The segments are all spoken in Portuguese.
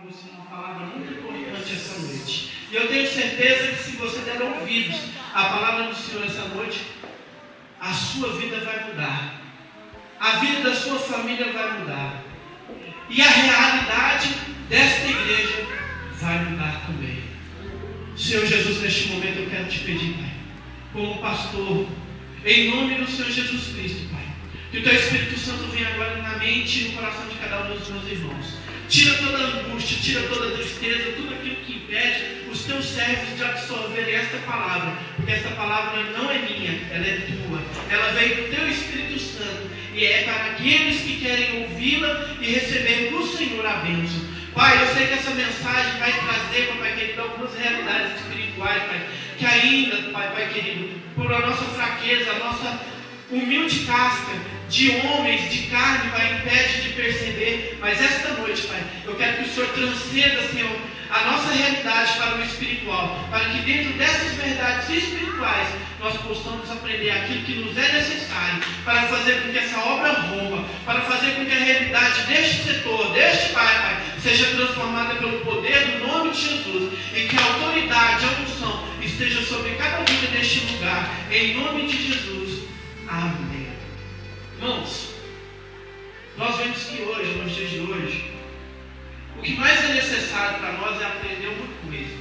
você uma palavra muito importante essa noite. E eu tenho certeza que se você der ouvidos à palavra do Senhor essa noite, a sua vida vai mudar. A vida da sua família vai mudar. E a realidade desta igreja vai mudar também. Senhor Jesus, neste momento eu quero te pedir, Pai, como pastor, em nome do Senhor Jesus Cristo, Pai, que o Teu Espírito Santo venha agora na mente e no coração de cada um dos meus irmãos. Tira toda a angústia, tira toda a tristeza, tudo aquilo que impede os Teus servos de absorverem esta palavra, porque esta palavra não é minha, ela é Tua. Ela veio do Teu Espírito Santo e é para aqueles que querem ouvi-la e receber do Senhor a bênção. Pai, eu sei que essa mensagem vai trazer, Pai querido, algumas realidades espirituais, Pai, que ainda, Pai querido, por a nossa fraqueza, a nossa humilde casca de homens, de carne, Pai, impede de perceber. Mas esta noite, Pai, eu quero que o Senhor transcenda, Senhor, a nossa realidade para o espiritual, para que dentro dessas verdades espirituais nós possamos aprender aquilo que nos é necessário para fazer com que essa obra rompa, para fazer com que a realidade deste setor, deste Pai, seja transformada pelo poder do nome de Jesus, e que a autoridade, a unção esteja sobre cada vida deste lugar, em nome de Jesus. Amém. Irmãos, nós vemos que hoje, nos dias de hoje, o que mais é necessário para nós é aprender uma coisa: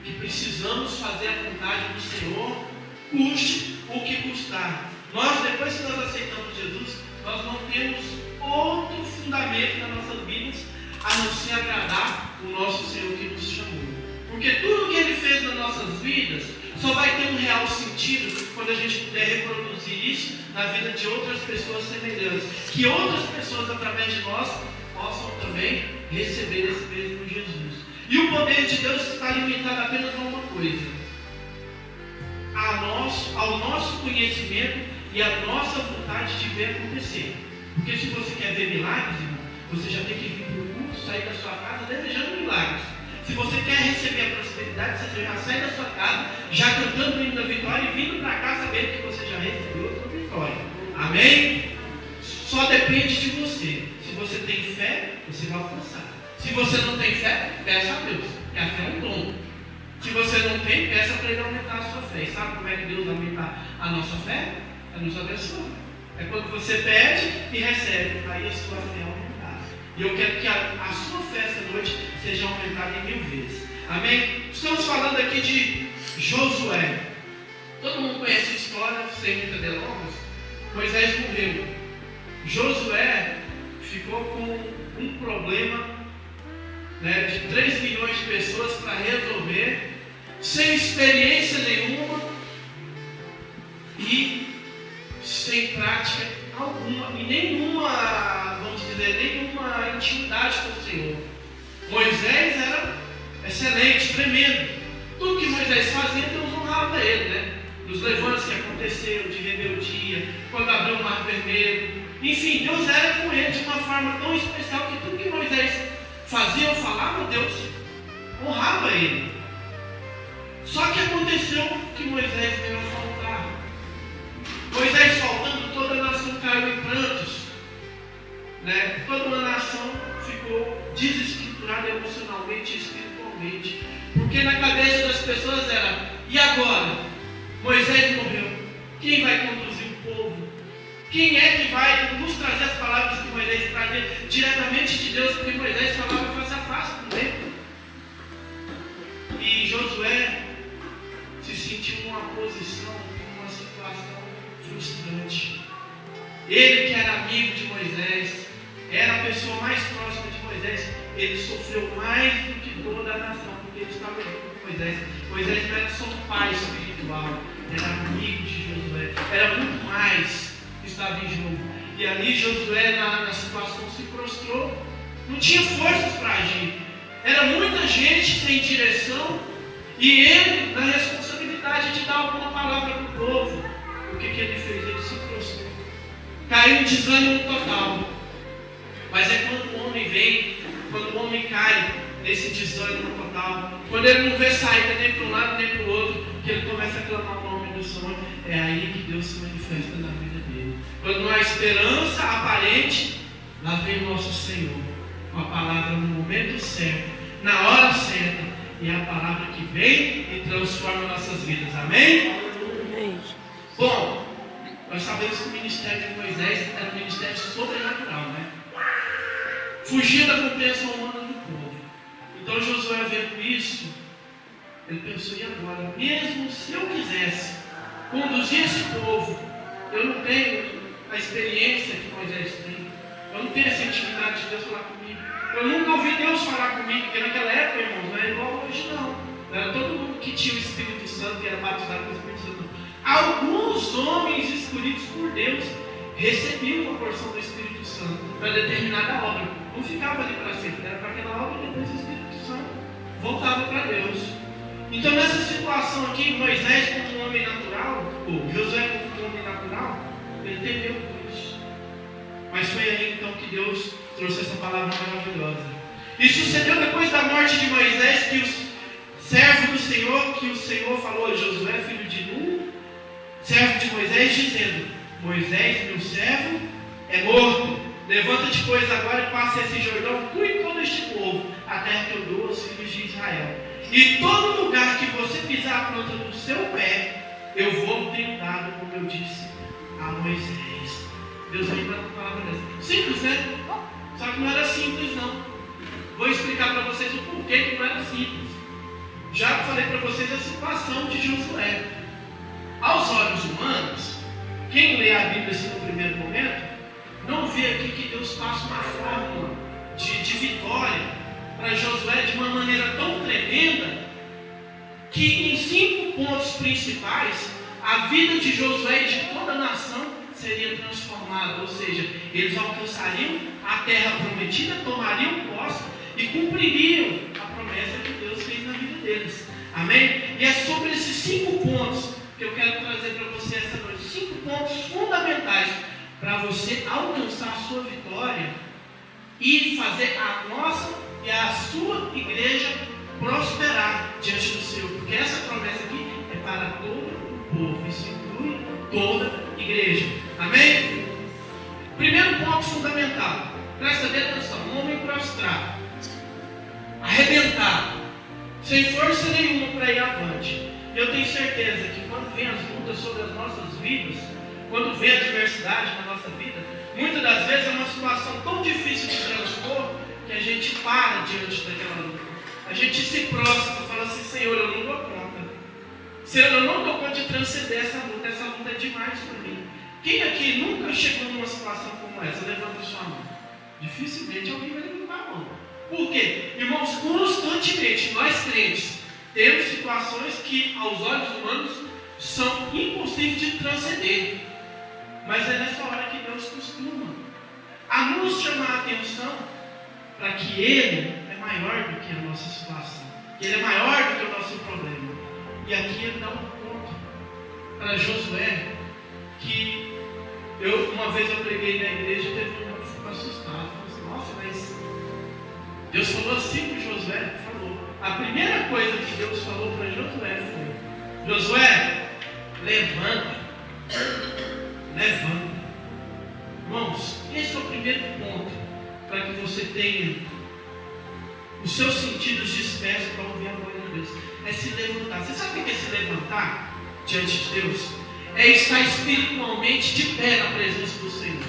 que precisamos fazer a vontade do Senhor, custe o que custar. Nós, depois que nós aceitamos Jesus, nós não temos outro fundamento nas nossas vidas a não ser agradar o nosso Senhor que nos chamou. Porque tudo que Ele fez nas nossas vidas só vai ter um real sentido quando a gente puder reproduzir isso na vida de outras pessoas semelhantes. Que outras pessoas, através de nós, possam também receber esse mesmo Jesus. E o poder de Deus está limitado apenas a uma coisa: ao nosso conhecimento e à nossa vontade de ver acontecer. Porque se você quer ver milagres, irmão, você já tem que vir para o culto, sair da sua casa desejando milagres. Se você quer receber a prosperidade, você já sai da sua casa, já cantando o hino da vitória e vindo para cá sabendo que você já recebeu a sua vitória. Amém? Só depende de você. Se você tem fé, você vai alcançar. Se você não tem fé, peça a Deus. Porque a fé é um dom. Se você não tem, peça para Ele aumentar a sua fé. E sabe como é que Deus aumenta a nossa fé? É nos abençoando. É quando você pede e recebe. Aí a sua fé é aumentada. E eu quero que a sua fé essa noite seja aumentada em 1000 vezes. Amém? Estamos falando aqui de Josué. Todo mundo conhece a história, sem muitas delongas. Moisés morreu. Josué ficou com um problema, né, de 3 milhões de pessoas para resolver, sem experiência nenhuma e sem prática alguma, e nenhuma, vamos dizer, nenhuma intimidade com o Senhor. Moisés era excelente, tremendo. Tudo que Moisés fazia, Deus honrava ele, né? Dos levantes que aconteceram, de rebeldia, quando abriu o mar vermelho. Enfim, Deus era com ele de uma forma tão especial que tudo que Moisés fazia ou falava, Deus honrava ele. Só que aconteceu que Moisés veio a faltar. Moisés faltando, toda a nação caiu em prantos, né? Toda uma nação ficou desestruturada emocionalmente e espiritualmente, porque na cabeça das pessoas era: e agora? Moisés morreu, quem vai conduzir o povo? Quem é que vai nos trazer as palavras que Moisés trazia diretamente de Deus? Porque Moisés falava face a face com ele. E Josué se sentiu numa posição, numa situação frustrante. Ele, que era amigo de Moisés, era a pessoa mais próxima de Moisés, ele sofreu mais do que toda a nação, porque ele estava junto com Moisés. Moisés não era só um pai espiritual, era amigo de Josué, era muito mais que estava em jogo. E ali Josué, na situação, se prostrou, não tinha forças para agir. Era muita gente sem direção e ele na responsabilidade de dar alguma palavra para o povo. O que ele fez? Ele se prostrou, caiu em desânimo total. Mas é quando o homem vem, quando o homem cai nesse desânimo total, quando ele não vê saída nem para um lado nem para o outro, que ele começa a clamar o nome do Senhor. É aí que Deus se manifesta na vida dele. Quando não há esperança aparente, lá vem o nosso Senhor. com a palavra no momento certo, na hora certa, e é a palavra que vem e transforma nossas vidas. Amém? Amém. Bom, nós sabemos que o ministério de Moisés era um ministério sobrenatural, né? Fugia da compreensão humana do povo. Então Josué, vendo isso, ele pensou: e agora? Mesmo se eu quisesse conduzir esse povo, eu não tenho a experiência que Moisés tem, eu não tenho essa intimidade de Deus falar comigo, eu nunca ouvi Deus falar comigo, porque naquela época, irmãos, não era igual hoje não. Não era todo mundo que tinha o Espírito Santo, que era batizado com o Espírito Santo. Alguns homens escolhidos por Deus recebiam uma porção do Espírito Santo para determinada obra. Não ficava ali para sempre, era para aquela obra e depois o Espírito Santo voltava para Deus. Então, nessa situação aqui, Moisés, como um homem natural, ou Josué, como um homem natural, ele temeu por isso. Mas foi aí então que Deus trouxe essa palavra maravilhosa. E sucedeu depois da morte de Moisés que os servos do Senhor, que o Senhor falou a Josué, filho de Nun, servo de Moisés, dizendo: Moisés, meu servo, é morto. Levanta-te, pois, agora e passa esse Jordão, tu e todo este povo, a terra que eu dou aos filhos de Israel. E todo lugar que você pisar a planta do seu pé, eu vou ter dado, como eu disse a Moisés. Deus veio para a palavra dessa. Simples, né? Só que não era simples, não. Vou explicar para vocês o porquê que não era simples. Já falei para vocês a situação de Josué. Aos olhos humanos, quem lê a Bíblia assim no primeiro momento, não vê aqui que Deus passa uma fórmula de vitória para Josué de uma maneira tão tremenda, que em 5 pontos principais, a vida de Josué e de toda a nação seria transformada. Ou seja, eles alcançariam a terra prometida, tomariam posse e cumpririam a promessa que Deus fez na vida deles. Amém? E é sobre esses 5 pontos que eu quero trazer para você essa noite. 5 pontos fundamentais para você alcançar a sua vitória e fazer a nossa e a sua igreja prosperar diante do Senhor. Porque essa promessa aqui é para todo o povo. Isso inclui toda a igreja. Amém? Primeiro ponto fundamental. Presta atenção. Um homem prostrado, arrebentado, sem força nenhuma para ir avante. Eu tenho certeza que quando vem as lutas sobre as nossas vidas, quando vem a adversidade na nossa vida, muitas das vezes é uma situação tão difícil de transpor que a gente para diante daquela luta. A gente se prostra e fala assim: Senhor, eu não dou conta. Senhor, eu não dou conta de transcender essa luta é demais para mim. Quem aqui nunca chegou numa situação como essa? Levanta sua mão. Dificilmente alguém vai levantar a mão. Por quê? Irmãos, constantemente nós crentes temos situações que aos olhos humanos são impossíveis de transcender. Mas é nessa hora que Deus costuma a nos chamar a atenção para que Ele é maior do que a nossa situação, que Ele é maior do que o nosso problema. E aqui Ele dá um ponto para Josué, que uma vez eu preguei na igreja e teve um irmão que ficou assustado. Falei assim: nossa, mas Deus falou assim para Josué? Falou. A primeira coisa que Deus falou para Josué foi: Josué, levanta. Levanta. Irmãos, esse é o primeiro ponto para que você tenha os seus sentidos dispersos para ouvir a voz de Deus. É se levantar. Você sabe o que é se levantar diante de Deus? É estar espiritualmente de pé na presença do Senhor.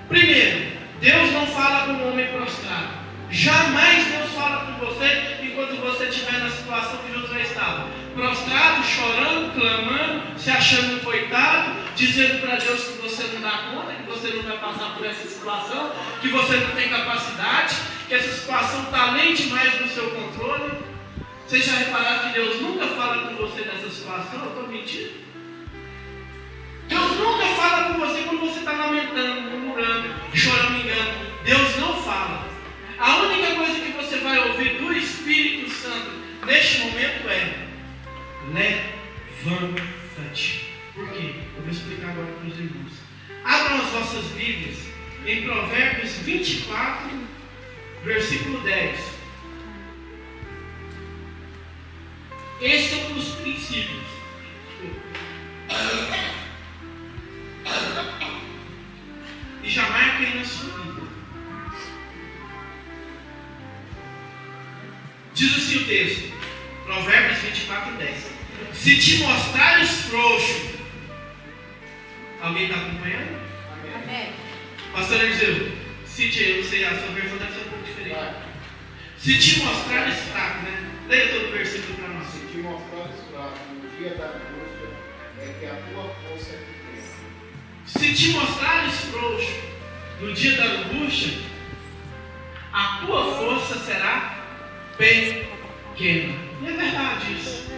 Primeiro, Deus não fala com o homem prostrado. Jamais Deus fala com você enquanto você estiver na situação que Josué estava. Prostrado, chorando, clamando, se achando um coitado, dizendo para Deus que você não dá conta, que você não vai passar por essa situação, que você não tem capacidade, que essa situação está além demais do seu controle. Vocês já repararam que Deus nunca fala com você nessa situação? Eu estou mentindo? Deus nunca fala com você quando você está lamentando, murmurando, choramingando. Deus não fala. A única coisa que você vai ouvir do Espírito Santo neste momento é: levanta-te. Por quê? Eu vou explicar agora para os irmãos. Abram as vossas Bíblias em Provérbios 24, versículo 10. Esse é um dos princípios. E já marca aí na sua Bíblia. Diz assim o texto, Provérbios 24, 10. Se te mostrares frouxo, alguém está acompanhando? Amém. Pastor Eliseu, se te, eu não sei, a sua versão deve ser um pouco diferente. Se te mostrares fraco, né? Leia todo o versículo para nós. Se te mostrares fraco no dia da angústia, é que a tua força é pequena. Se te mostrares frouxo no dia da angústia, a tua força será pequena. E é verdade isso.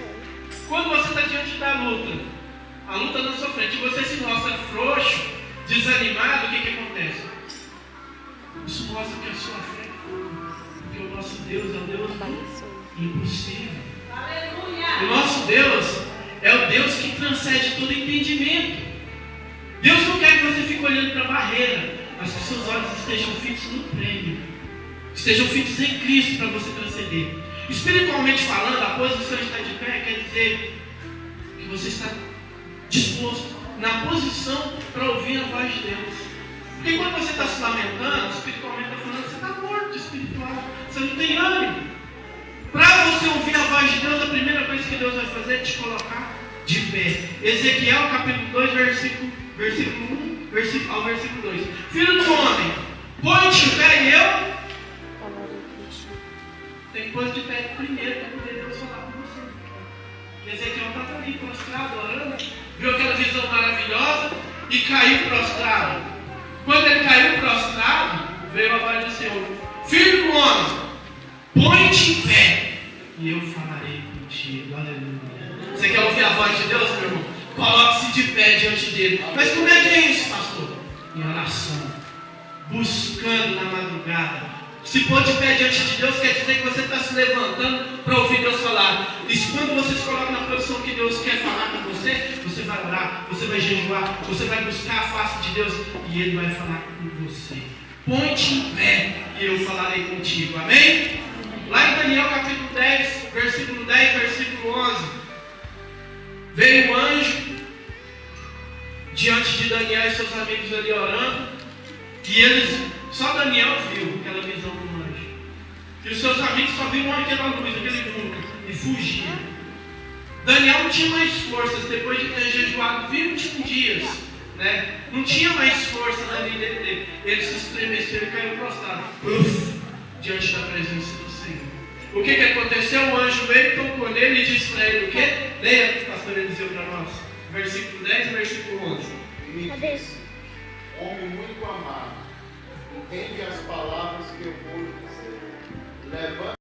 Quando você está diante da luta, a luta na sua frente, e você se mostra frouxo, desanimado, o que acontece? Isso mostra que a sua fé é pouca, porque o nosso Deus é um Deus impossível. Aleluia! O nosso Deus é o Deus que transcende todo entendimento. Deus não quer que você fique olhando para a barreira, mas que seus olhos estejam fitos no prêmio, estejam fitos em Cristo para você transcender. Espiritualmente falando, a posição de estar de pé quer dizer que você está disposto na posição para ouvir a voz de Deus. Porque quando você está se lamentando, espiritualmente está falando, você está morto espiritual, você não tem ânimo. Para você ouvir a voz de Deus, a primeira coisa que Deus vai fazer é te colocar de pé. Ezequiel capítulo 2, versículo 1 ao versículo 2. Filho do homem, põe-te de pé e eu tem que pôr de pé primeiro para poder Deus falar com você. Ezequiel estava ali prostrado, orando, viu aquela visão maravilhosa e caiu prostrado. Quando ele caiu prostrado, veio a voz do Senhor: Filho do homem, põe-te em pé e eu falarei contigo. Aleluia. Você quer ouvir a voz de Deus, meu irmão? Coloque-se de pé diante dele. Mas como é que é isso, pastor? Em oração, buscando na madrugada. Se pôr de pé diante de Deus quer dizer que você está se levantando para ouvir Deus falar. E quando você se coloca na posição que Deus quer falar com você, você vai orar, você vai jejuar, você vai buscar a face de Deus e Ele vai falar com você. Põe-te em pé e eu falarei contigo. Amém? Lá em Daniel capítulo 10, versículo 10, versículo 11. Veio um anjo diante de Daniel e seus amigos ali orando. E eles, só Daniel viu aquela visão do anjo. E os seus amigos só viram aquela luz, aquele vulto, e fugiam. Daniel não tinha mais forças, depois de ter jejuado 21 dias, né? Não tinha mais forças ali dele. Ele se estremeceu e caiu prostrado, diante da presença do Senhor. O que aconteceu? O anjo veio, tocou nele e disse para ele o quê? Leia, pastor Eliseu, para nós. Versículo 10 e versículo 11. Cadê? Homem muito amado, entende as palavras que eu vou lhe dizer. Levanta